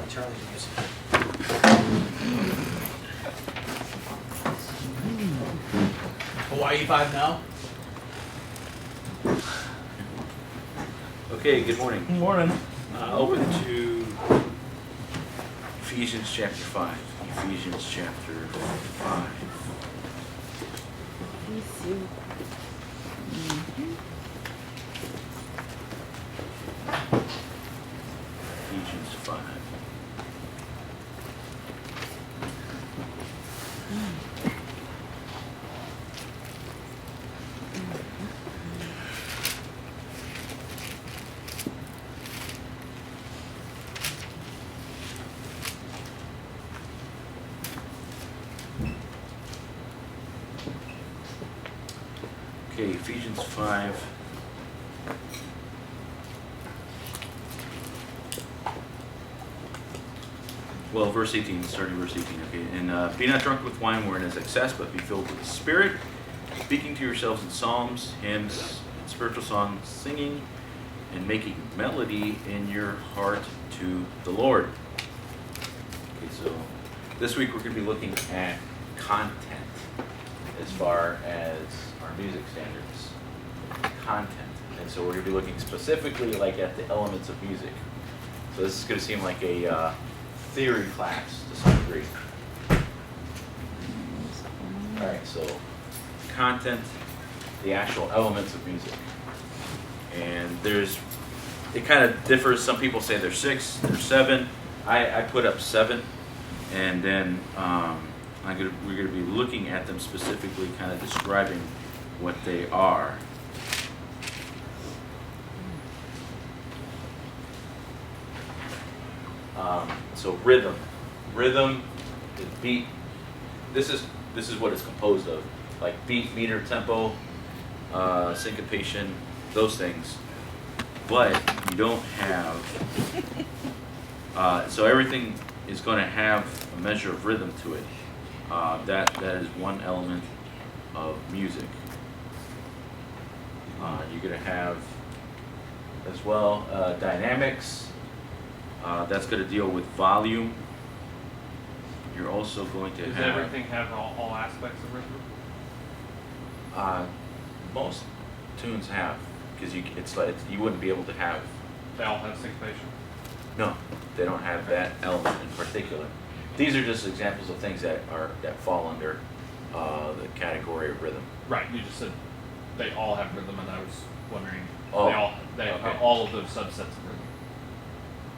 like Charlie's music. Hawaii 5 now? Okay, good morning. Good morning. Open to Ephesians chapter 5. Ephesians chapter 5. Ephesians 5. Okay, Ephesians 5. Well, verse 18, starting verse 18, okay. And be not drunk with wine wherein is excess, but be filled with the Spirit, speaking to yourselves in psalms, hymns, and spiritual songs, singing, and making melody in your heart to the Lord. Okay, so this week we're going to be looking at content as far as our music standards. Content. And so we're going to be looking specifically like at the elements of music. So this is going to seem like a theory class to some degree. Alright, so content, the actual elements of music. And it kind of differs. Some people say there's 6, there's 7. I put up 7, and then we're going to be looking at them specifically, kind of describing what they are. So rhythm is beat. This is what it's composed of, like beat, meter, tempo, syncopation, those things. But you don't have. So everything is going to have a measure of rhythm to it. That is one element of music. You're going to have as well dynamics. That's going to deal with volume. You're also going to Does have. everything have all aspects of rhythm? Most tunes have, because it's like you wouldn't be able to have. They all have syncopation? No, they don't have that element in particular. These are just examples of things that fall under the category of rhythm. Right, you just said they all have rhythm, and I was wondering, Oh, they okay. are all of those subsets of rhythm.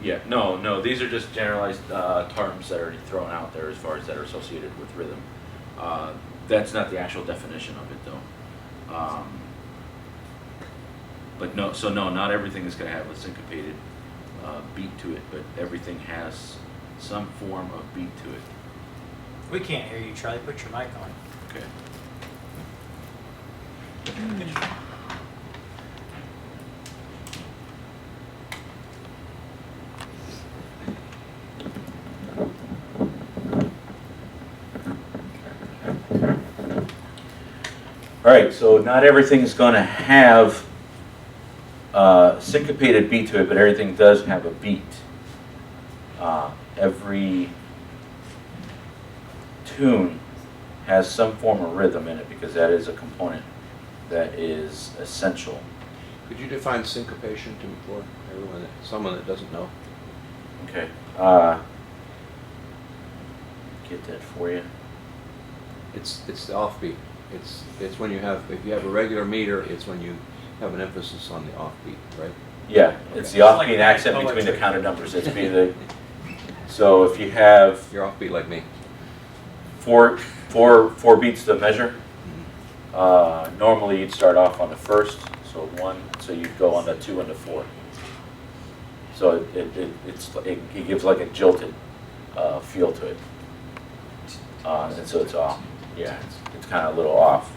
Yeah, no, these are just generalized terms that are thrown out there as far as that are associated with rhythm. That's not the actual definition of it, though. But no, not everything is going to have a syncopated beat to it, but everything has some form of beat to it. We can't hear you, Charlie. Put your mic on. Okay. All right, so not everything is going to have syncopated beat to it, but everything does have a beat. Every tune has some form of rhythm in it because that is a component that is essential. Could you define syncopation to me for someone that doesn't know? Okay. Get that for you. It's the offbeat. It's when if you have a regular meter, it's when you have an emphasis on the offbeat, right? Yeah, it's the It's offbeat like accent poetry. between the counted numbers. It's be the. So if you have You're offbeat like me. four beats to measure, normally you'd start off on the first, so 1, so you'd go on the 2 and the 4. So it gives like a jilted feel to it, and so it's off. Yeah, it's kind of a little off.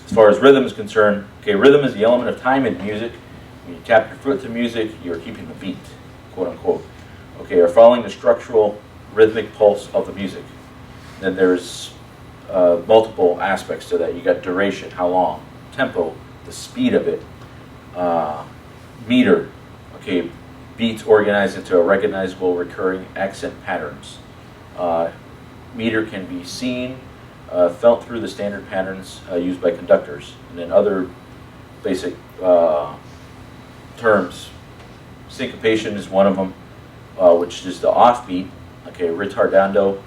As far as rhythm is concerned, okay, rhythm is the element of time in music. When you tap your foot to music, you're keeping the beat, quote unquote. Okay, or following the structural rhythmic pulse of the music. Then there's multiple aspects to that. You got duration, how long, tempo, the speed of it, meter. Okay, beats organized into a recognizable recurring accent patterns. Meter can be seen, felt through the standard patterns used by conductors. And then other basic terms. Syncopation is one of them, which is the offbeat. Okay, retardando,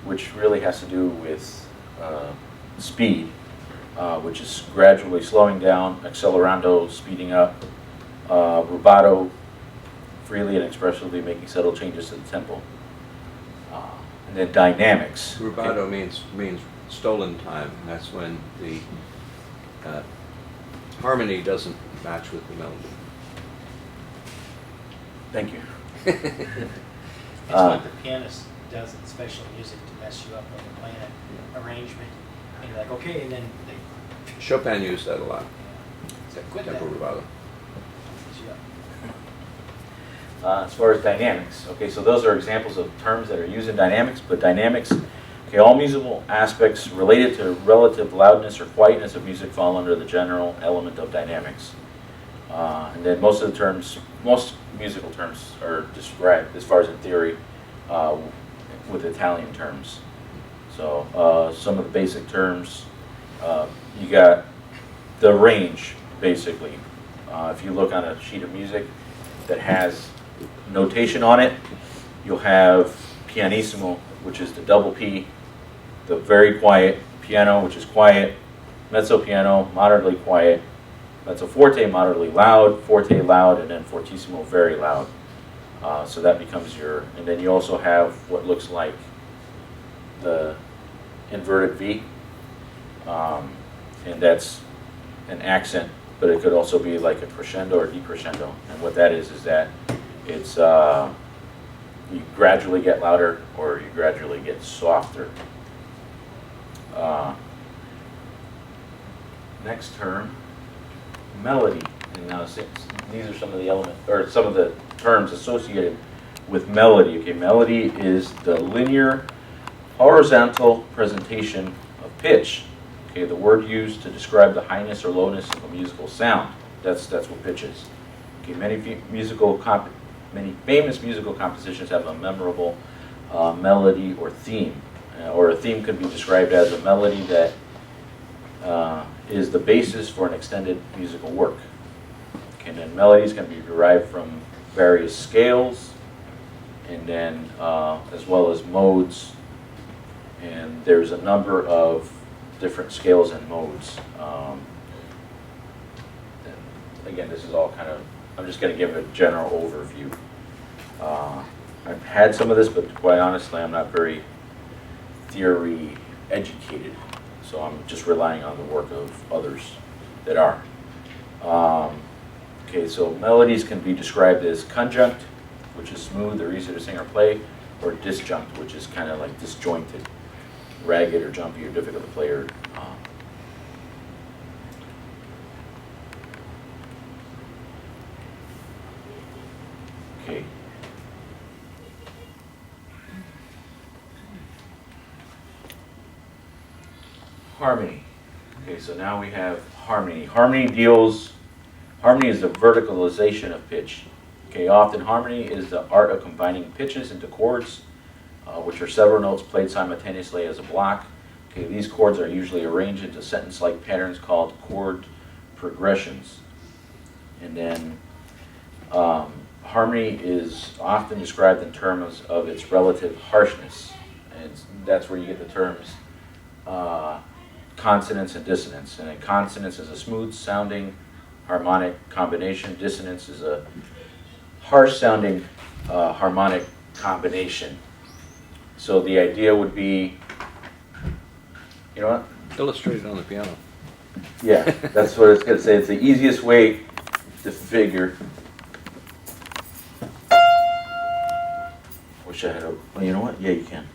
which really has to do with speed, which is gradually slowing down. Accelerando, speeding up. Rubato, freely and expressively making subtle changes to the tempo. And then dynamics. Rubato Okay. means stolen time. That's when the harmony doesn't match with the melody. Thank you. It's what the pianist does in special music to mess you up when you're playing an arrangement. And you're like, okay, and then they Chopin used that a lot. say, quit that. Tempo rubato. Mess you up. As far as dynamics, okay, so those are examples of terms that are used in dynamics, but dynamics, okay, all musical aspects related to relative loudness or quietness of music fall under the general element of dynamics. And then most musical terms are described, as far as in theory, with Italian terms. So some of the basic terms, you got the range, basically. If you look on a sheet of music that has notation on it, you'll have pianissimo, which is the double P, the very quiet, piano, which is quiet, mezzo piano, moderately quiet, mezzo forte, moderately loud, forte loud, and then fortissimo, very loud. So that becomes your, and then you also have what looks like the inverted V, and that's an accent, but it could also be like a crescendo or decrescendo. And what that is that it's you gradually get louder or you gradually get softer. Next term, melody. And now these are some of the elements, or some of the terms associated with melody. Okay, melody is the linear, horizontal presentation of pitch. Okay, the word used to describe the highness or lowness of a musical sound. That's what pitch is. Okay, many famous musical compositions have a memorable melody or theme. Or a theme could be described as a melody that is the basis for an extended musical work. Okay, and then melodies can be derived from various scales, and then as well as modes. And there's a number of different scales and modes. Again, this is all kind of, I'm just going to give a general overview. I've had some of this, but quite honestly, I'm not very theory educated, so I'm just relying on the work of others that are. Okay, so melodies can be described as conjunct, which is smooth or easy to sing or play, or disjunct, which is kind of like disjointed, ragged or jumpy or difficult to play. Or okay. Harmony. Okay, so now we have harmony. Harmony is the verticalization of pitch. Okay, often harmony is the art of combining pitches into chords, which are several notes played simultaneously as a block. Okay, these chords are usually arranged into sentence-like patterns called chord progressions. And then harmony is often described in terms of its relative harshness. And that's where you get the terms consonance and dissonance. And then consonance is a smooth sounding harmonic combination. Dissonance is a harsh sounding harmonic combination. So the idea would be, you know what? Illustrated on the piano. Yeah, that's what it's going to say. It's the easiest way to figure. Wish I had a, well, you know what? Yeah, you can.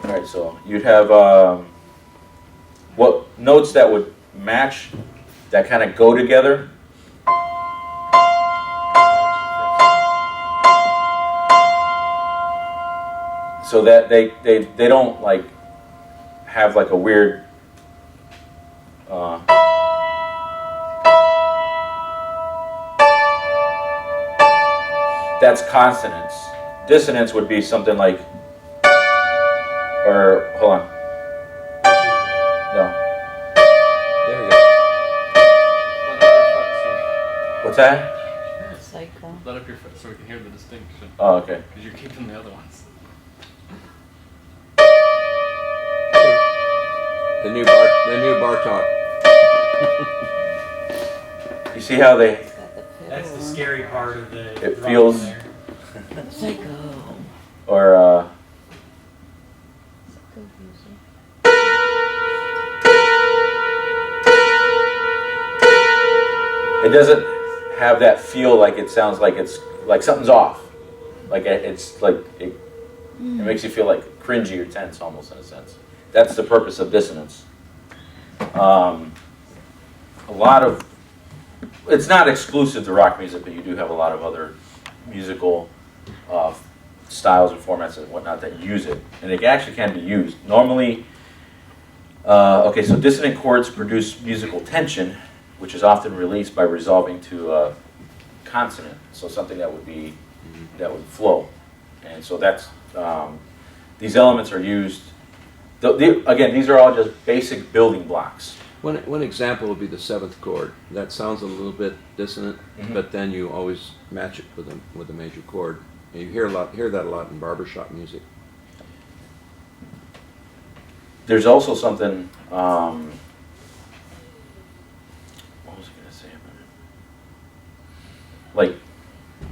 All right, so you'd have what notes that would match, that kind of go together. So that they don't like have like a weird That's consonants. Dissonance would be something like, or hold on, no. There you go. Let up your foot, sir. What's that? Psycho. Let up your foot so we can hear the distinction. Oh, okay. Because you're keeping the other ones. The new bar talk. You see how they, That's the scary part of the. It drum feels- there. Psycho. or Psycho music. it doesn't have that feel like it sounds like it's like something's off. Like it's like it makes you feel like cringy or tense almost in a sense. That's the purpose of dissonance. A lot of, it's not exclusive to rock music, but you do have a lot of other musical styles and formats and whatnot that use it, and it actually can be used. Normally, okay, so dissonant chords produce musical tension, which is often released by resolving to a consonant, so something that would be, that would flow. And so that's, these elements are used, again, these are all just basic building blocks. One example would be the seventh chord. That sounds a little bit dissonant, Mhm. but then you always match it with a major chord. And you hear that a lot in barbershop music. There's also something, what was I going to say about it? Like,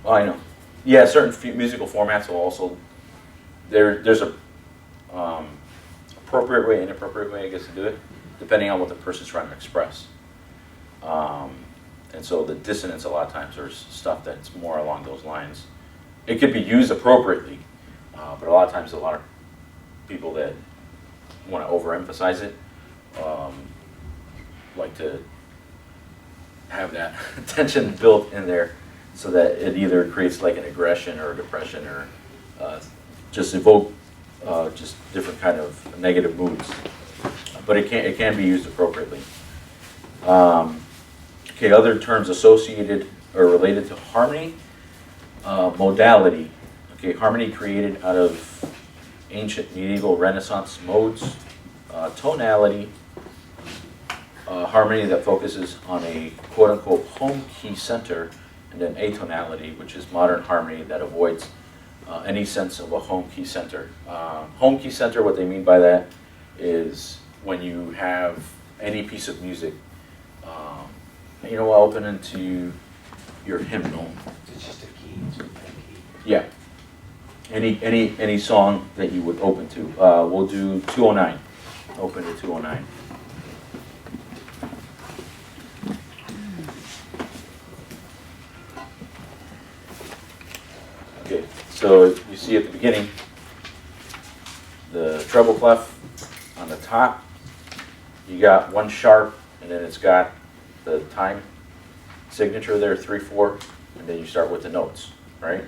oh, I know. Yeah, certain musical formats will also, there's a appropriate way, inappropriate way, I guess, to do it, depending on what the person's trying to express. And so the dissonance a lot of times there's stuff that's more along those lines. It could be used appropriately, but a lot of times a lot of people that want to overemphasize it like to have that tension built in there so that it either creates like an aggression or a depression or just evoke just different kind of negative moods. But it can be used appropriately. Okay, other terms associated or related to harmony. Modality. Okay, harmony created out of ancient, medieval, Renaissance modes. Tonality. Harmony that focuses on a quote-unquote home key center, and then atonality, which is modern harmony that avoids any sense of a home key center. Home key center, what they mean by that is when you have any piece of music, open into your hymnal. It's just a key. It's a key. Yeah. Any song that you would open to. We'll do 209. Open to 209. Okay, so you see at the beginning, the treble clef on the top, you got one sharp, and then it's got the time signature there, 3/4, and then you start with the notes, right?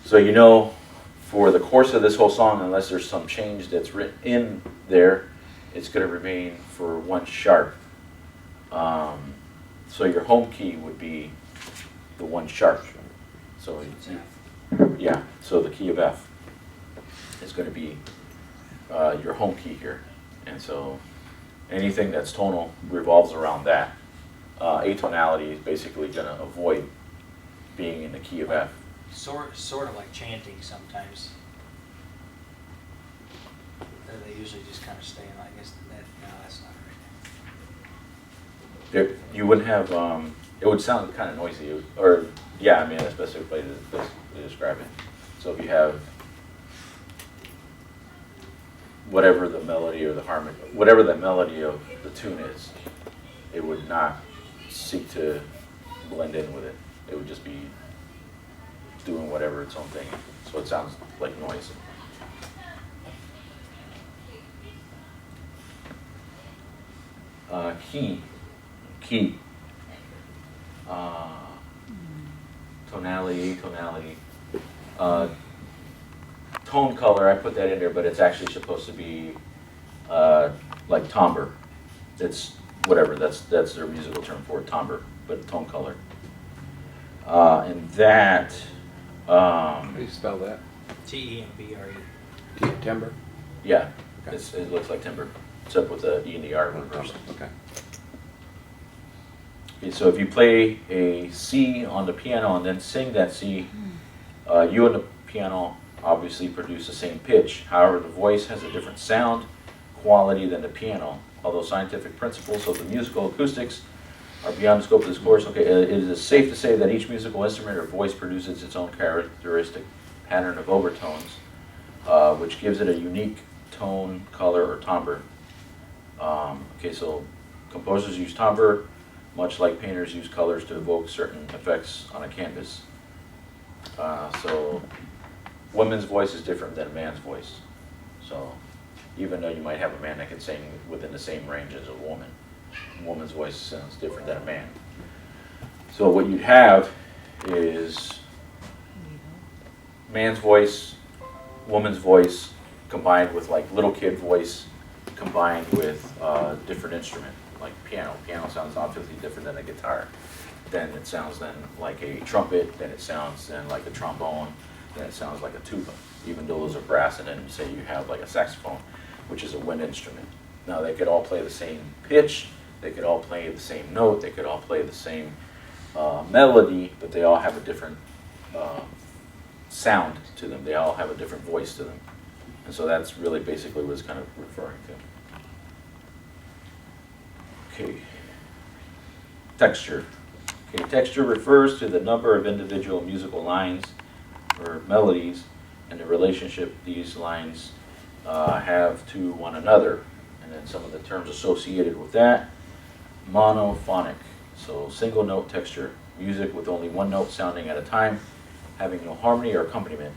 So you know, for the course of this whole song, unless there's some change that's written in there, it's going to remain for one sharp. So your home key would be the one sharp. So yeah, so the key of F is going to be your home key here, and so anything that's tonal revolves around that. Atonality is basically going to avoid being in the key of F. Sort of like chanting sometimes. They usually just kind of stay in, I guess, that, no, that's not right. You wouldn't have, it would sound kind of noisy, or, yeah, I mean, that's the best way to describe it. So if you have whatever the melody or the harmony, whatever the melody of the tune is, it would not seek to blend in with it. It would just be doing whatever its own thing. So it sounds like noise. Key. Tonality, atonality. Tone color, I put that in there, but it's actually supposed to be like timbre. It's whatever, that's their musical term for it, timbre, but tone color. And that How do you spell that? TEMBRE. Timber? Yeah, Okay. it looks like timber, except with the E and the R reversed. Okay. Okay, so if you play a C on the piano and then sing that C, you and the piano obviously produce the same pitch. However, the voice has a different sound quality than the piano. Although scientific principles of the musical acoustics are beyond the scope of this course, okay, it is safe to say that each musical instrument or voice produces its own characteristic pattern of overtones, which gives it a unique tone, color, or timbre. Okay, so composers use timbre, much like painters use colors to evoke certain effects on a canvas. So woman's voice is different than a man's voice. So even though you might have a man that can sing within the same range as a woman's voice sounds different than a man. So what you'd have is man's voice, woman's voice, combined with like little kid voice, combined with different instrument, like piano. Piano sounds obviously different than a guitar. Then it sounds then like a trumpet, then it sounds then like a trombone, then it sounds like a tuba, even though those are brass, and then say you have like a saxophone, which is a wind instrument. Now they could all play the same pitch, they could all play the same note, they could all play the same melody, but they all have a different sound to them. They all have a different voice to them. And so that's really basically what it's kind of referring to. Okay. Texture. Okay, texture refers to the number of individual musical lines or melodies and the relationship these lines have to one another. And then some of the terms associated with that. Monophonic, so single note texture, music with only one note sounding at a time, having no harmony or accompaniment.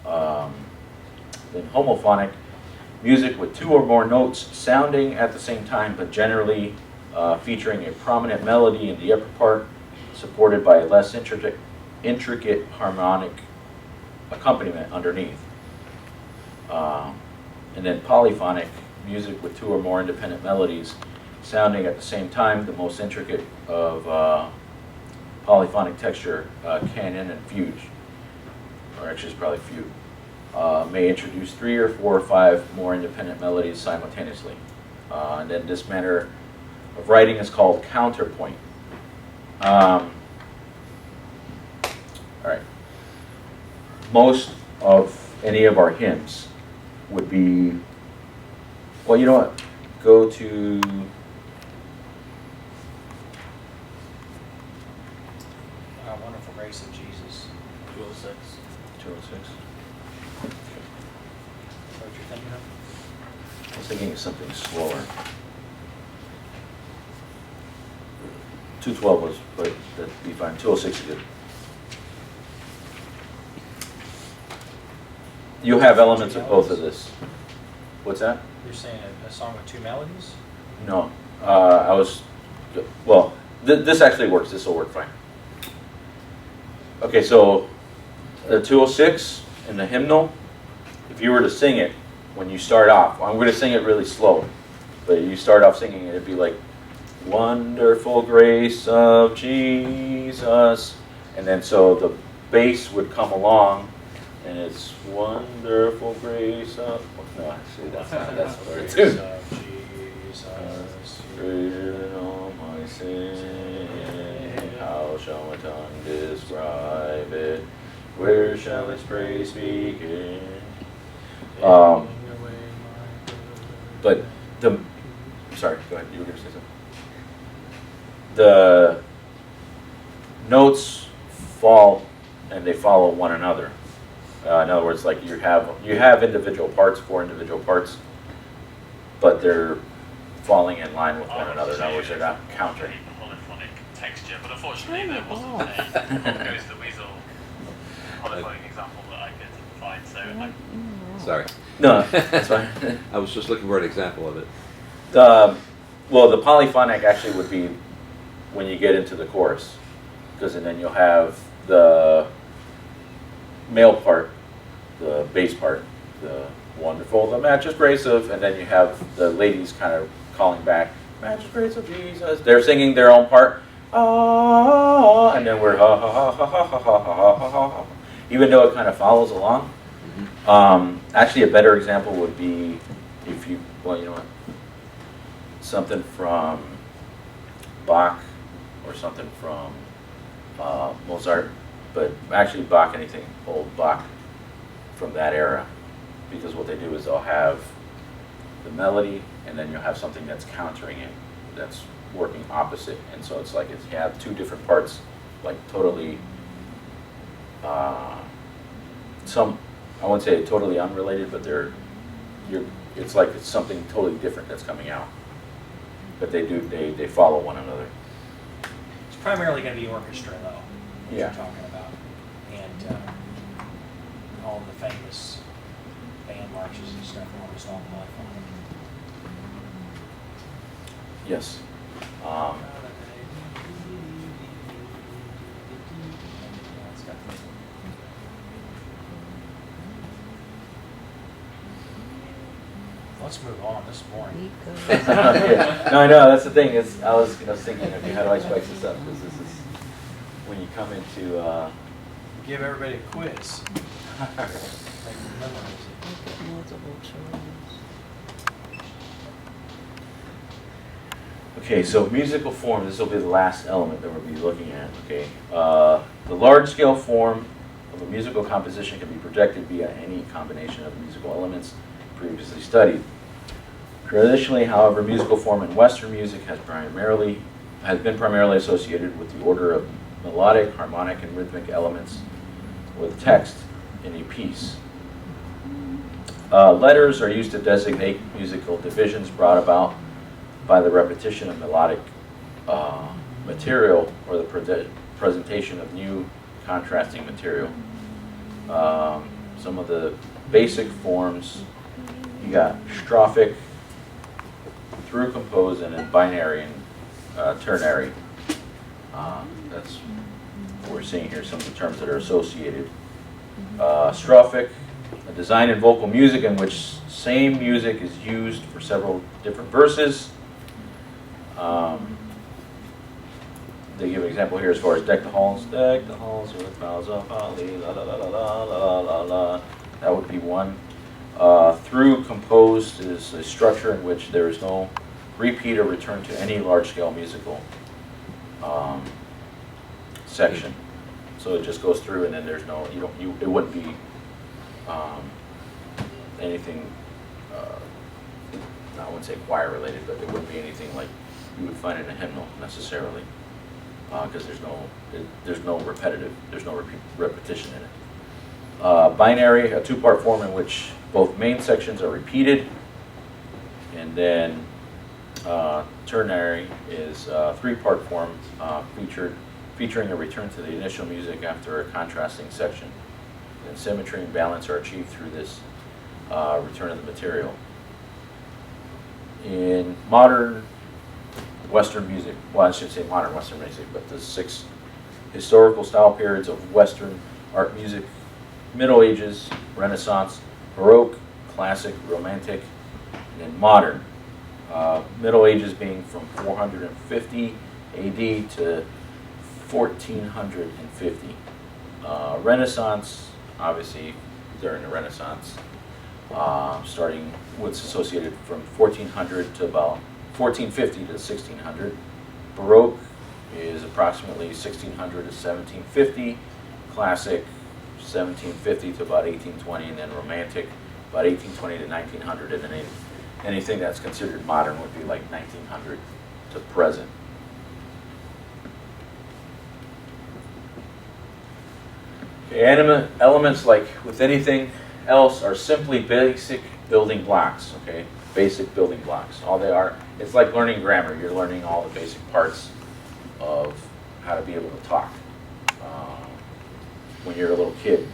Then homophonic, music with two or more notes sounding at the same time, but generally featuring a prominent melody in the upper part, supported by a less intricate harmonic accompaniment underneath. And then polyphonic, music with two or more independent melodies sounding at the same time. The most intricate of polyphonic texture, canon and fugue, or actually it's probably fugue, may introduce 3 or 4 or 5 more independent melodies simultaneously. And then this manner of writing is called counterpoint. All right. Most of any of our hymns would be, well, you know what? Go to Wonderful Grace of Jesus. 206. 206. Is that what you're thinking of? I was thinking of something slower. 212 was, but that'd be fine. 206 is good. You have elements of both of this. What's that? You're saying a song with 2 melodies? No. I was, well, this actually works. This will work fine. Okay, so the 206 in the hymnal, if you were to sing it when you start off, I'm going to sing it really slow, but you start off singing it, it'd be like, wonderful grace of Jesus, and then so the bass would come along, and it's wonderful grace of, no, actually that's not, that's the Grace tune. of Jesus. Greater than all my sin, how shall my tongue describe it? Where shall its praise begin? But the, sorry, go ahead, you were going to say something. The notes fall and they follow one another. In other words, like you have individual parts, 4 individual parts, but they're falling in line with one another. In other words, they're not countering. Polyphonic texture, but unfortunately there wasn't a Goes the Weasel polyphonic example that I could find, so Sorry. No, that's fine. I was just looking for an example of it. Well, the polyphonic actually would be when you get into the chorus, because then you'll have the male part, the bass part, the wonderful, the matchless grace of, and then you have the ladies kind of calling back, matchless grace of Jesus. They're singing their own part, ah, and then we're ha ha ha ha ha ha ha ha ha ha. even though it kind of follows along. Actually, a better example would be if you, well, you know what, something from Bach or something from Mozart, but actually Bach, anything old Bach from that era, because what they do is they'll have the melody and then you'll have something that's countering it, that's working opposite, and so it's like it's, you have two different parts, like totally, some, I won't say totally unrelated, but it's like it's something totally different that's coming out, but they follow one another. It's primarily going to be orchestra, though, what Yeah. you're talking about. And all the famous band marches and stuff are almost all polyphonic. Yes. Let's move on. This is boring. Yeah. No, I know, that's the thing, is I was thinking, okay, how do I spice this up? Because this is, when you come into, Give everybody a quiz. Make them memorize it. Multiple choice. okay, so musical form, this will be the last element that we'll be looking at, okay? The large-scale form of a musical composition can be projected via any combination of musical elements previously studied. Traditionally, however, musical form in Western music has been primarily associated with the order of melodic, harmonic, and rhythmic elements with text in a piece. Letters are used to designate musical divisions brought about by the repetition of melodic material or the presentation of new contrasting material. Some of the basic forms, you got strophic, through compose, and then binary and ternary. That's what we're seeing here, some of the terms that are associated. Strophic, a design in vocal music in which same music is used for several different verses. They give an example here as far as deck the halls with boughs of holly, la la la la la la la la. That would be one. Through composed is a structure in which there is no repeat or return to any large-scale musical section. So it just goes through, and then there's no, it wouldn't be anything, I wouldn't say choir related, but it wouldn't be anything like you would find in a hymnal necessarily, because there's no repetition in it. Binary, a two-part form in which both main sections are repeated, and then ternary is a three-part form featuring a return to the initial music after a contrasting section. And symmetry and balance are achieved through this return of the material. In modern Western music, well, I should say modern Western music, but the 6 historical style periods of Western art music: Middle Ages, Renaissance, Baroque, Classic, Romantic, and then modern. Middle Ages being from 450 AD to 1450. Renaissance, obviously during the Renaissance, starting what's associated from 1400 to about 1450 to 1600. Baroque is approximately 1600 to 1750. Classic, 1750 to about 1820, and then Romantic, about 1820 to 1900, and then anything that's considered modern would be like 1900 to present. Okay, elements, like with anything else, are simply basic building blocks, okay? Basic building blocks. All they are, it's like learning grammar. You're learning all the basic parts of how to be able to talk. When you're a little kid,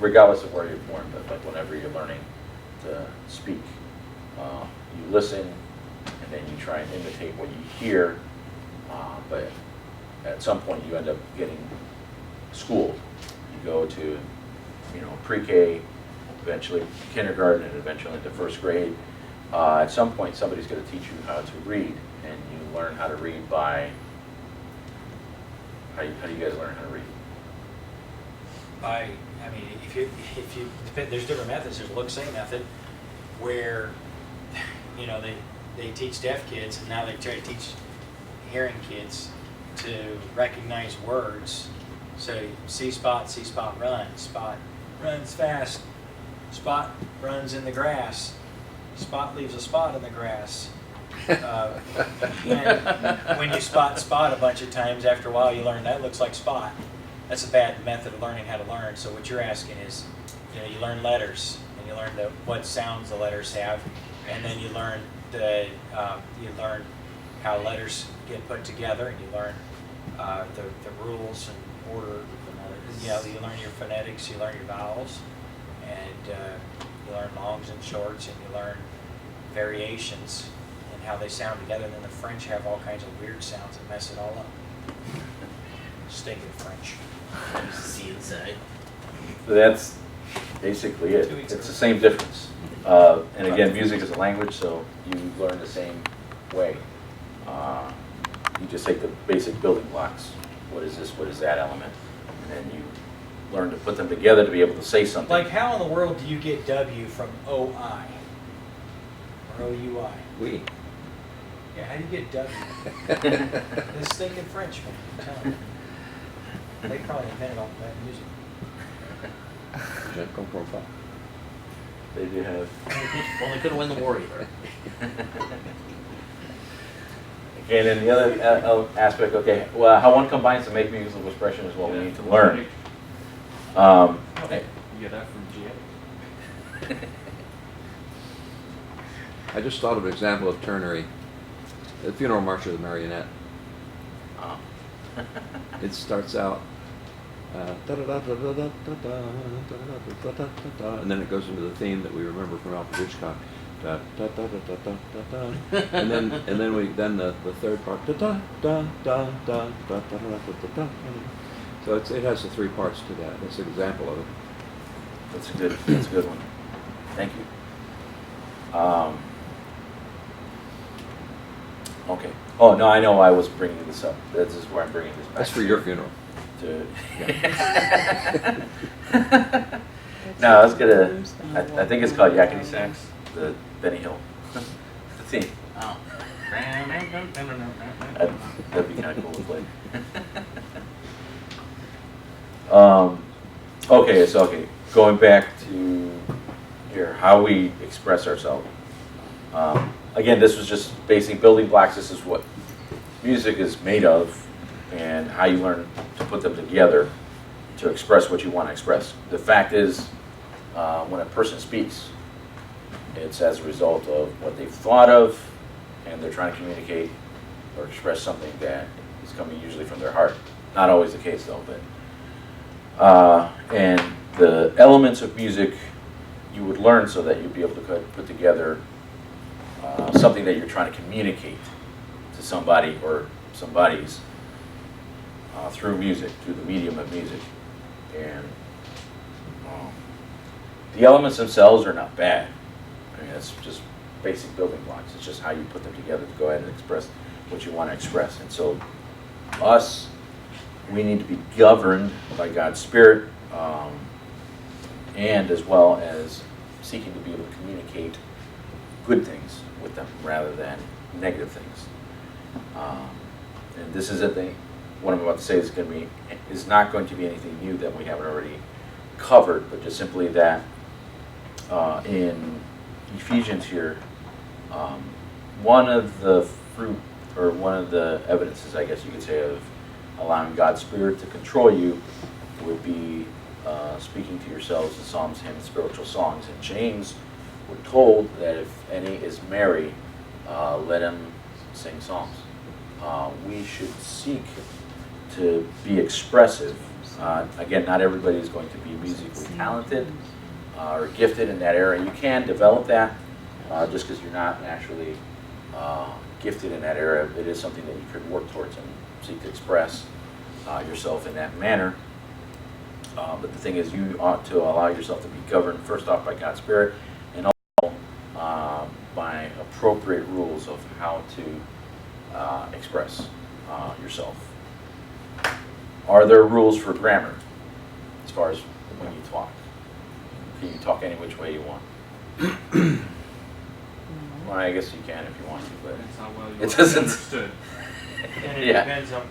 regardless of where you're born, but like whenever you're learning to speak, you listen and then you try and imitate what you hear, but at some point you end up getting schooled. You go to, pre-K, eventually kindergarten, and eventually into first grade. At some point somebody's going to teach you how to read, and you learn how to read by, how do you guys learn how to read? I mean, there's different methods. There's a look-say method where, they teach deaf kids, and now they try to teach hearing kids to recognize words. So see spot, run. Spot runs fast. Spot runs in the grass. Spot leaves a spot in the grass. And when you spot a bunch of times, after a while you learn that looks like spot. That's a bad method of learning how to learn. So what you're asking is, you learn letters, and you learn what sounds the letters have, and then you learn how letters get put together, and you learn the rules and order. You learn your phonetics, you learn your vowels, and you learn longs and shorts, and you learn variations and how they sound together. And then the French have all kinds of weird sounds that mess it all up. Stinking French. See inside. So that's basically it. 2 weeks It's the ago. same difference. And again, music is a language, so you learn the same way. You just take the basic building blocks. What is this? What is that element? And then you learn to put them together to be able to say something. Like, how in the world do you get W from OI or OUI? We. Yeah, how do you get W? This stinking Frenchman, I'm telling you. They probably invented all that music. Je ne comprends pas. They do have. Well, they couldn't win the war either. Okay, and then the other aspect, okay, well, how one combines to make musical expression is what we need to learn. Okay. You get that from GA. I just thought of an example of ternary. The funeral march of the marionette. Oh. It starts out, and then it goes into the theme that we remember from Alfred Hitchcock. And then the third part. So it has the 3 parts to that. That's an example of it. That's a good one. Thank you. Okay. Oh, no, I know why I was bringing this up. This is where I'm bringing this back. That's for your funeral. No, I was gonna. I think it's called Yakety Sax, the Benny Hill, the theme. Oh. That'd be kind of cool to play. Okay, so going back to here, how we express ourselves. Again, this was just basic building blocks. This is what music is made of, and how you learn to put them together to express what you want to express. The fact is, when a person speaks, it's as a result of what they've thought of, and they're trying to communicate or express something that is coming usually from their heart. Not always the case though, but and the elements of music you would learn so that you'd be able to put together something that you're trying to communicate to somebody or somebody's through music, through the medium of music. And the elements themselves are not bad. I mean, that's just basic building blocks. It's just how you put them together to go ahead and express what you want to express. And so we need to be governed by God's Spirit, and as well as seeking to be able to communicate good things with them rather than negative things. And this is a thing. What I'm about to say is not going to be anything new that we haven't already covered, but just simply that in Ephesians here, one of the fruit, or one of the evidences, I guess you could say, of allowing God's Spirit to control you would be speaking to yourselves in psalms, hymns, spiritual songs. And James, we're told that if any is merry, let him sing psalms. We should seek to be expressive. Again, not everybody is going to be musically talented or gifted in that area. You can develop that just because you're not naturally gifted in that area. It is something that you could work towards and seek to express yourself in that manner. But the thing is, you ought to allow yourself to be governed first off by God's Spirit, and also by appropriate rules of how to express yourself. Are there rules for grammar? as far as when you talk. Can you talk any which way you want? Well, I guess you can if you want to, but That's how well you it want to be doesn't. understood. And it Yeah. depends on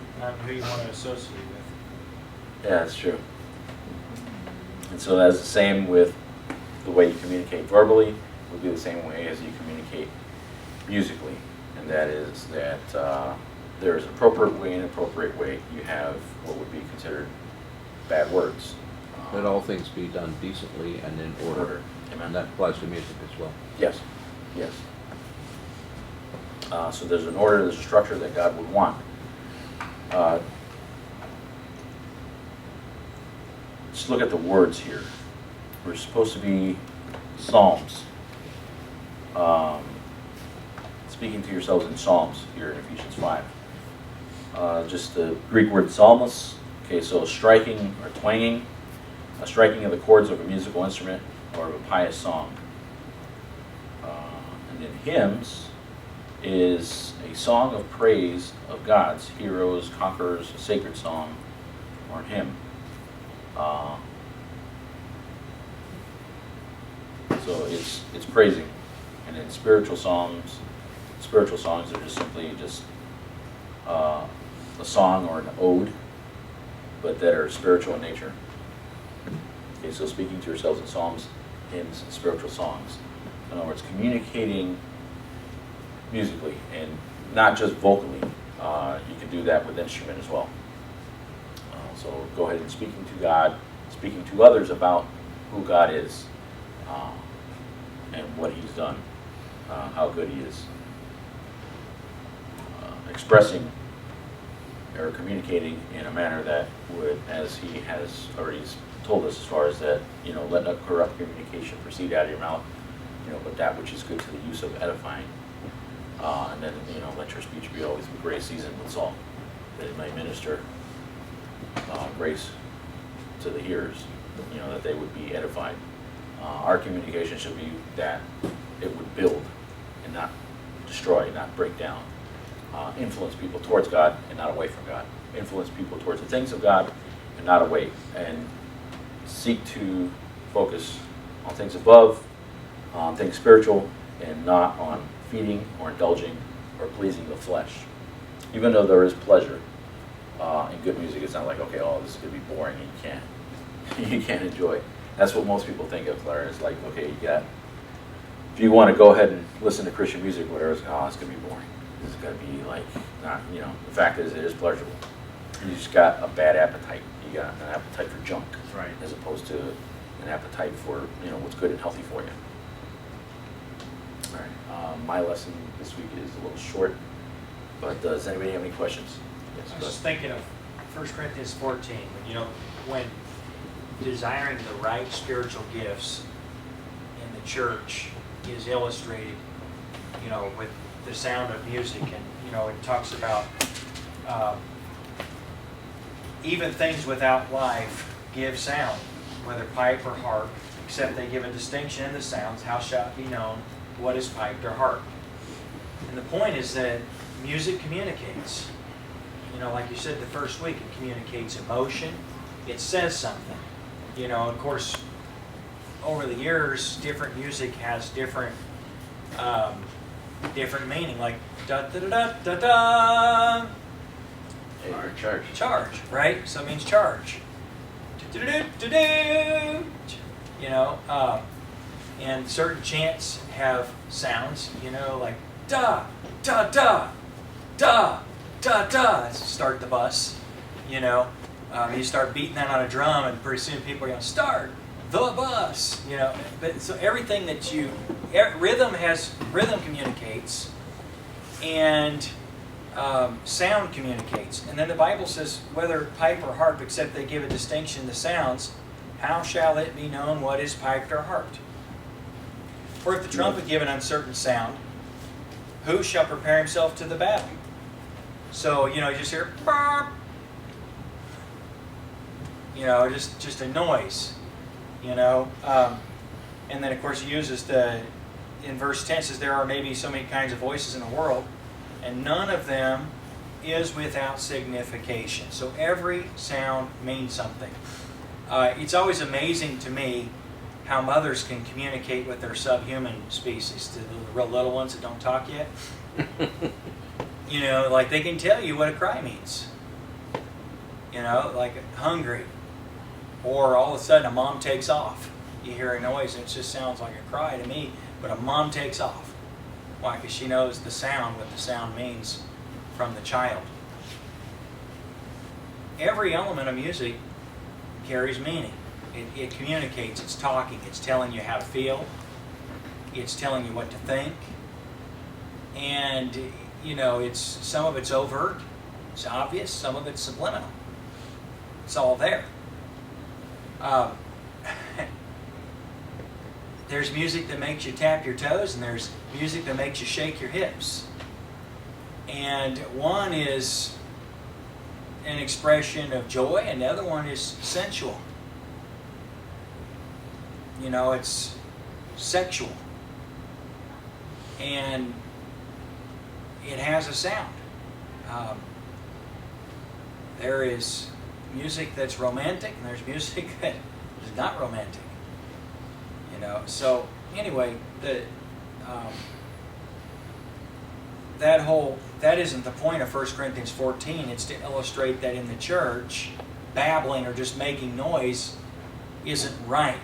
who you want to associate with. Yeah, that's true. And so that's the same with the way you communicate verbally, would be the same way as you communicate musically. And that is that there's an appropriate way and inappropriate way. You have what would be considered bad words. Let all things be done decently and in order. Amen. And that applies to music as well. Yes, yes. So there's an order, there's a structure that God would want. Just look at the words here. We're supposed to be psalms. Speaking to yourselves in psalms here in Ephesians 5. Just the Greek word psalmos. Okay, so striking or twanging, a striking of the chords of a musical instrument or of a pious song. And then hymns is a song of praise of gods, heroes, conquerors, a sacred song, or a hymn. So it's praising. And then spiritual songs are just simply just a song or an ode, but that are spiritual in nature. Okay, so speaking to yourselves in psalms, hymns, and spiritual songs. In other words, communicating musically and not just vocally. You can do that with instrument as well. So go ahead and speaking to God, speaking to others about who God is and what He's done, how good He is. Expressing or communicating in a manner that would, as He has already told us as far as that, let no corrupt communication proceed out of your mouth, but that which is good to the use of edifying. And then, let your speech be always with grace seasoned with salt, that it may minister grace to the hearers, that they would be edified. Our communication should be that it would build and not destroy, not break down. Influence people towards God and not away from God. Influence people towards the things of God and not away. And seek to focus on things above, on things spiritual, and not on feeding or indulging or pleasing the flesh. Even though there is pleasure in good music, it's not like, okay, this is going to be boring and you can't enjoy it. That's what most people think of, Larry. It's like, okay, if you want to go ahead and listen to Christian music, whatever, it's going to be boring. This is going to be like, not, the fact is, it is pleasurable. You just got a bad appetite. You got an appetite for junk. That's right. As opposed to an appetite for, what's good and healthy for you. All right. My lesson this week is a little short, but does anybody have any questions? Yes, I was just thinking of 1 Corinthians 14. When desiring the right spiritual gifts in the church is illustrated, with the sound of music, and it talks about even things without life give sound, whether pipe or harp, except they give a distinction in the sounds. How shall it be known what is piped or harp? And the point is that music communicates. Like you said the first week, it communicates emotion. It says something. Of course, over the years, different music has different meaning. Like da da da da da da. Hey, you're in charge. Charge, right? So it means charge. Do do do do do. And certain chants have sounds. Like da da da da da da. Start the bus. You start beating that on a drum, and pretty soon people are going to start the bus. But so everything that rhythm communicates, and sound communicates. And then the Bible says, whether pipe or harp, except they give a distinction in the sounds, how shall it be known what is piped or harped? Or if the trumpet give an uncertain sound, who shall prepare himself to the battle? So, you just hear, burp, just a noise, and then of course he uses in verse 10 says, there are maybe so many kinds of voices in the world, and none of them is without signification. So every sound means something. It's always amazing to me how mothers can communicate with their subhuman species, to the real little ones that don't talk yet. You know, like they can tell you what a cry means. You know, like hungry. Or all of a sudden a mom takes off. You hear a noise and it just sounds like a cry to me, but a mom takes off. Why? Because she knows the sound, what the sound means from the child. Every element of music carries meaning. It communicates, it's talking, it's telling you how to feel, it's telling you what to think. And, you know, some of it's overt, it's obvious, some of it's subliminal. It's all there. There's music that makes you tap your toes, and there's music that makes you shake your hips. And one is an expression of joy, and the other one is sensual. You know, it's sexual. And it has a sound. There is music that's romantic, and there's music that is not romantic. You know, so anyway, that isn't the point of 1 Corinthians 14. It's to illustrate that in the church, babbling or just making noise isn't right.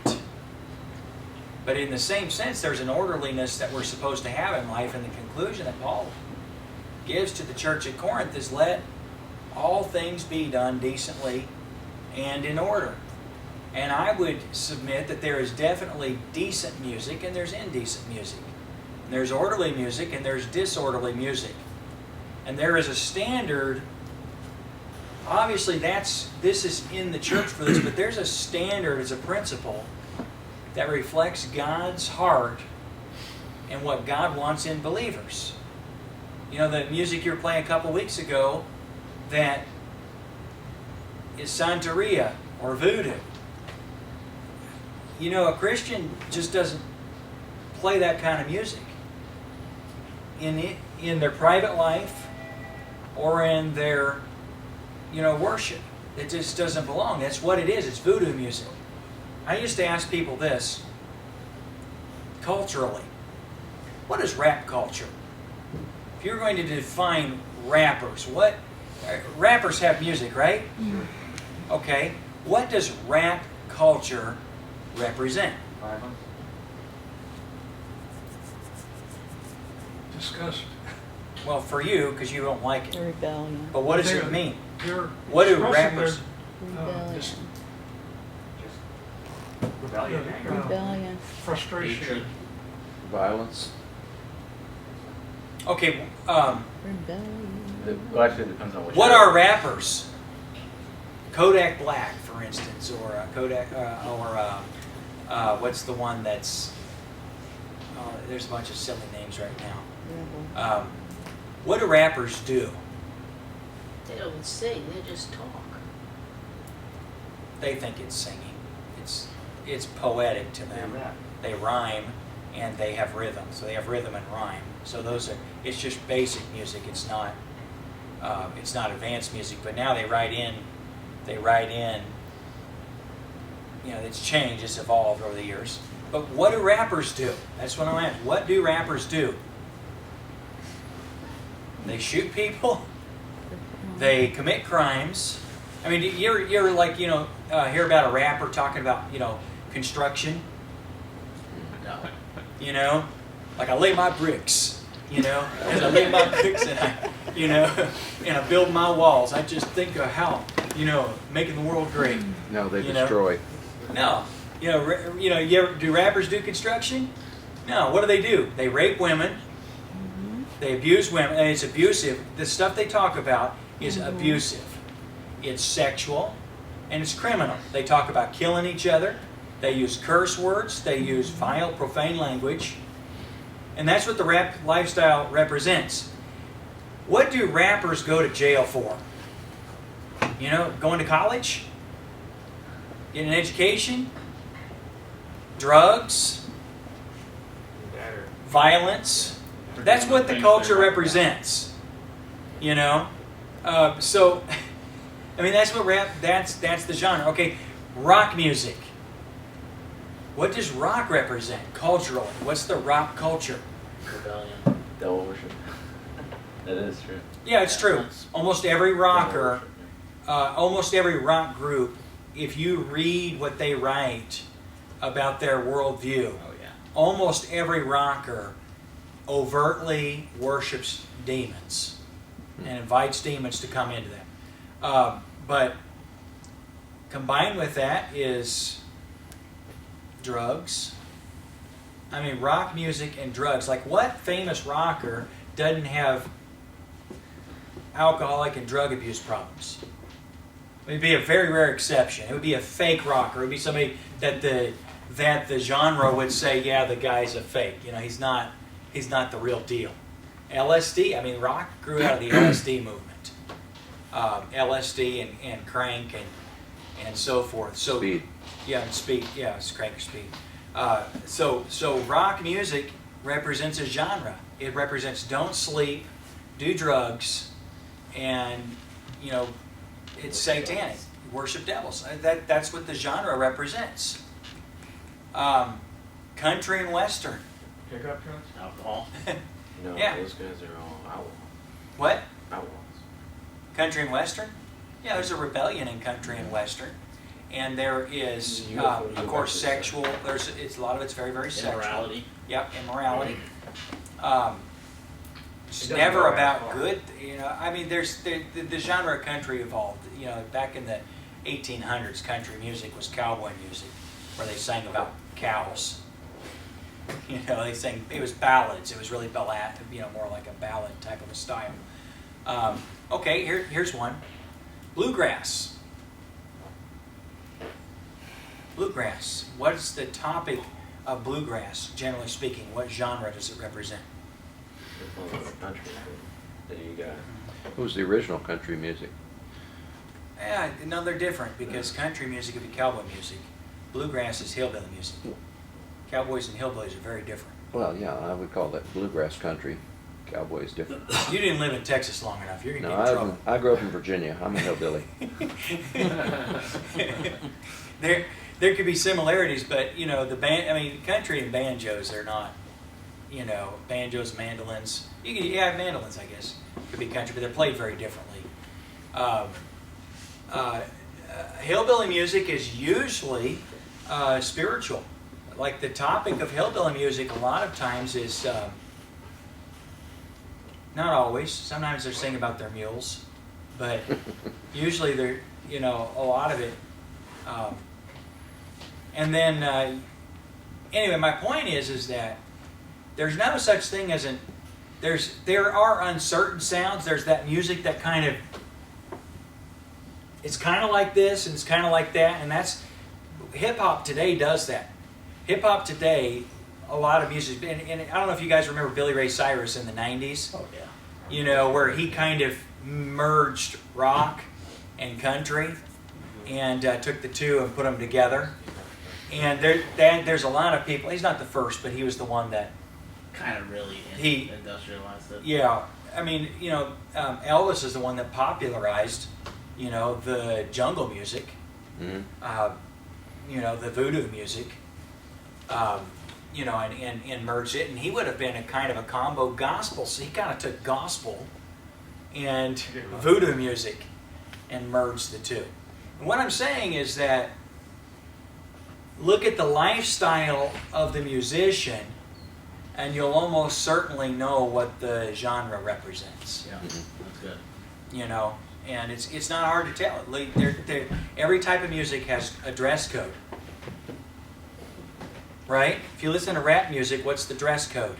But in the same sense, there's an orderliness that we're supposed to have in life, and the conclusion that Paul gives to the church at Corinth is, let all things be done decently and in order. And I would submit that there is definitely decent music and there's indecent music. And there's orderly music and there's disorderly music. And there is a standard. Obviously, this is in the church for this, but there's a standard, as a principle, that reflects God's heart and what God wants in believers. You know, the music you were playing a couple weeks ago that is Santeria or voodoo. You know, a Christian just doesn't play that kind of music in their private life or in their, worship. It just doesn't belong. That's what it is. It's voodoo music. I used to ask people this, culturally, what is rap culture? If you're going to define rappers, rappers have music, right? Mm-hmm. Okay. What does rap culture represent? Violence. Disgust. Well, for you, because you don't like it. Rebellion. But what does it mean? They're What do expressing rappers... Rebellion. just- Rebellion, anger. Rebellion. frustration. Hatred. Violence. Okay, Rebellion. Well, actually, it depends on what are rappers? Kodak Black, for instance, or what's the one that's... there's a bunch of silly names right now. Rebel. What do rappers do? They don't sing, they just talk. They think it's singing. It's poetic to them. They rhyme and they have rhythm. So they have rhythm and rhyme. So it's just basic music. It's not advanced music. But now they write in. It's changed. It's evolved over the years. But what do rappers do? That's what I'm asking. What do rappers do? They shoot people. They commit crimes. I mean, you're like, hear about a rapper talking about, construction. No. Like I lay my bricks, as I lay my bricks and I build my walls. I just think of how, making the world great. No, they You know? destroy. No, do rappers do construction? No, what do? They rape women. They abuse women, and it's abusive. The stuff they talk about is abusive. It's sexual, and it's criminal. They talk about killing each other. They use curse words. They use vile, profane language. And that's what the rap lifestyle represents. What do rappers go to jail for? Going to college? Getting an education? Drugs? Violence? That's what the culture represents. So, that's what rap, that's the genre. Okay, Rock music. What does rock represent culturally? What's the rock culture? Rebellion. Devil worship. That is true. Yeah, it's true. Almost every rocker, almost every rock group, if you read what they write about their worldview, Oh yeah. almost every rocker overtly worships demons and invites demons to come into them. But combined with that is drugs. I mean, rock music and drugs. Like, what famous rocker doesn't have alcoholic and drug abuse problems? It would be a very rare exception. It would be a fake rocker. It would be somebody that the genre would say, yeah, the guy's a fake. You know, he's not the real deal. LSD. I mean, rock grew out of the LSD movement. LSD and crank and so forth. So Speed. Yeah, and speed. Yeah, it's crank or speed. So rock music represents a genre. It represents don't sleep, do drugs, and it's satanic. Worship devils. That's what the genre represents. Country and western. Pickup trucks? Alcohol. No, Yeah. those guys are all outlaws. What? Outlaws. Country and western? Yeah, there's a rebellion in country and western, and there is, You of course, go sexual. It's a lot of it's very, very sexual. Immorality. Yep, immorality. It's doesn't never go as about far. good. I mean, there's the genre of country evolved. Back in the 1800s, country music was cowboy music, where they sang about cows. They sang. It was ballads. It was really ballad. More like a ballad type of a style. Okay, here's one. Bluegrass. Bluegrass. What's the topic of bluegrass, generally speaking? What genre does it represent? Country. There you got. What was the original country music? Yeah, no, they're different because country music would be cowboy music. Bluegrass is hillbilly music. Cowboys and hillbillies are very different. Well, yeah, I would call that bluegrass country. Cowboy is different. You didn't live in Texas long enough. You're going to No, get in trouble. I grew up in Virginia. I'm a hillbilly. There could be similarities, but country and banjos are not. Banjos, mandolins. You have mandolins, I guess. Could be country, but they're played very differently. Hillbilly music is usually spiritual. Like the topic of hillbilly music, a lot of times is not always. Sometimes they're singing about their mules, but usually they're a lot of it. And then anyway, my point is that there's no such thing as there are uncertain sounds. There's that music that kind of, it's kind of like this and it's kind of like that, and that's, hip-hop today does that. Hip-hop today, a lot of music, and I don't know if you guys remember Billy Ray Cyrus in the 90s, Oh yeah. where he kind of merged rock and country and took the two and put them together. And there's a lot of people, he's not the first, but he was the one that, Kind of really He- industrialized it. yeah, Elvis is the one that popularized, the jungle music, Mm-hmm. the voodoo music, and merged it. And he would have been a kind of a combo gospel. So he kind of took gospel and voodoo music and merged the two. And what I'm saying is that look at the lifestyle of the musician, and you'll almost certainly know what the genre represents. Yeah, that's good. And it's not hard to tell. Every type of music has a dress code, right? If you listen to rap music, what's the dress code?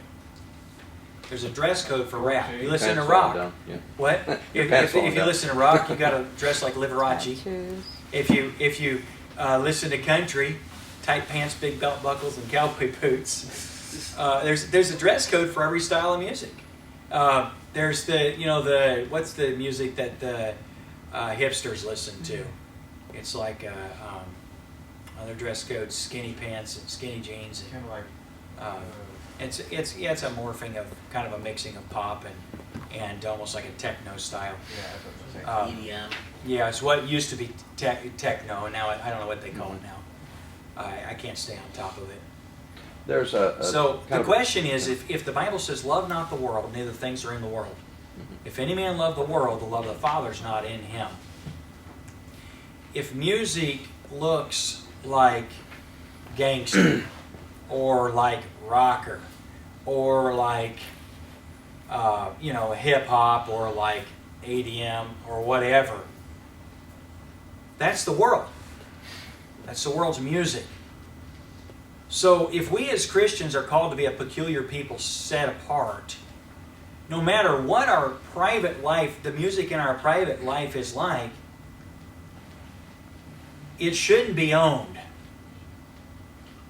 There's a dress code for rap. You listen to Pants rock. falling down, yeah. What? Your If pants falling you down. listen to rock, you got to dress like Liberace. Tattoos. If you listen to country, tight pants, big belt buckles, and cowboy boots. There's a dress code for every style of music. There's the what's the music that the hipsters listen to? It's like their dress code's skinny pants and skinny jeans. Kind of like. And, it's a morphing of kind of a mixing of pop and almost like a techno style. Yeah, Um, EDM. Yeah, it's what used to be techno, and now I don't know what they call it now. I can't stay on top of it. There's a So kind the of- question is, if the Bible says, love not the world, neither things are in the world. If any man love the world, the love of the Father is not in him. If music looks like gangster, or like rocker, or like, hip hop, or like ADM, or whatever, that's the world. That's the world's music. So if we as Christians are called to be a peculiar people set apart, no matter what our private life, the music in our private life is like, it shouldn't be owned.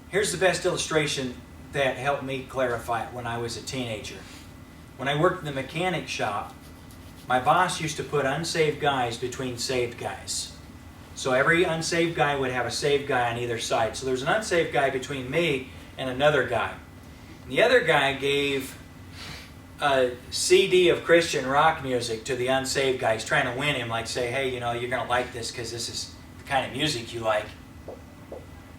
Here's the best illustration that helped me clarify it when I was a teenager. When I worked in the mechanic shop, my boss used to put unsaved guys between saved guys. So every unsaved guy would have a saved guy on either side. So there's an unsaved guy between me and another guy. The other guy gave a CD of Christian rock music to the unsaved guy. He's trying to win him, like say, hey, you're going to like this because this is the kind of music you like.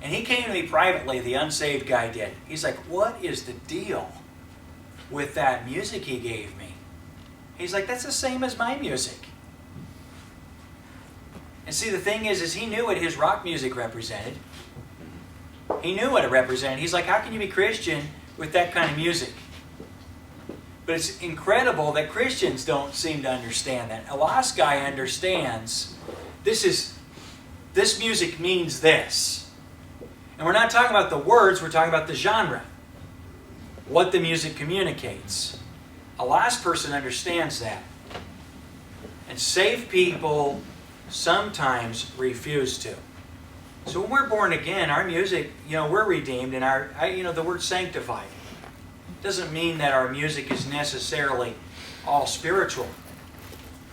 And he came to me privately, the unsaved guy did. He's like, what is the deal with that music he gave me? He's like, that's the same as my music. And see, the thing is he knew what his rock music represented. He knew what it represented. He's like, how can you be Christian with that kind of music? But it's incredible that Christians don't seem to understand that. A lost guy understands this music means this. And we're not talking about the words, we're talking about the genre. What the music communicates. A lost person understands that. And saved people sometimes refuse to. So when we're born again, our music, we're redeemed, and the word sanctified doesn't mean that our music is necessarily all spiritual.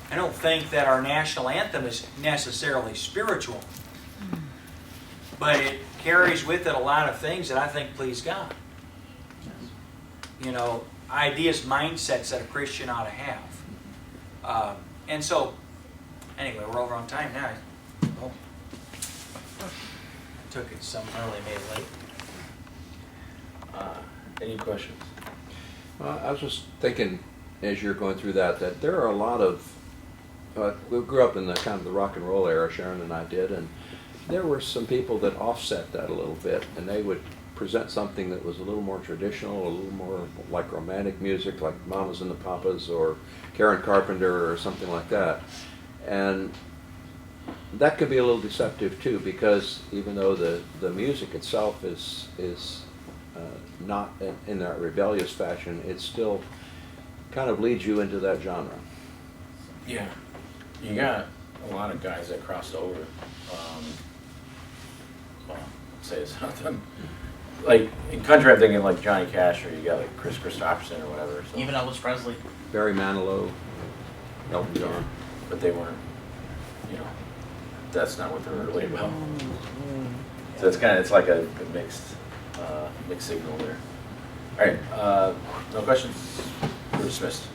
I don't think that our national anthem is necessarily spiritual. But it carries with it a lot of things that I think please God. Ideas, mindsets that a Christian ought to have. And so, anyway, we're over on time now. Oh. Took it some early, made it late. Any questions? I was just thinking, as you're going through that there are a lot of, we grew up in the kind of the rock and roll era, Sharon and I did, and there were some people that offset that a little bit, and they would present something that was a little more traditional, a little more like romantic music, like Mamas and the Papas or Karen Carpenter or something like that. And that could be a little deceptive too, because even though the music itself is not in that rebellious fashion, it still kind of leads you into that genre. Yeah, you got a lot of guys that crossed over. Well, say something. Like in country, I'm thinking like Johnny Cash, or you got like Chris Christopherson or whatever. So. Even Elvis Presley. Barry Manilow, Elton John. But they weren't, that's not what they're really about. So it's like a mixed signal there. All right, no questions? We're dismissed.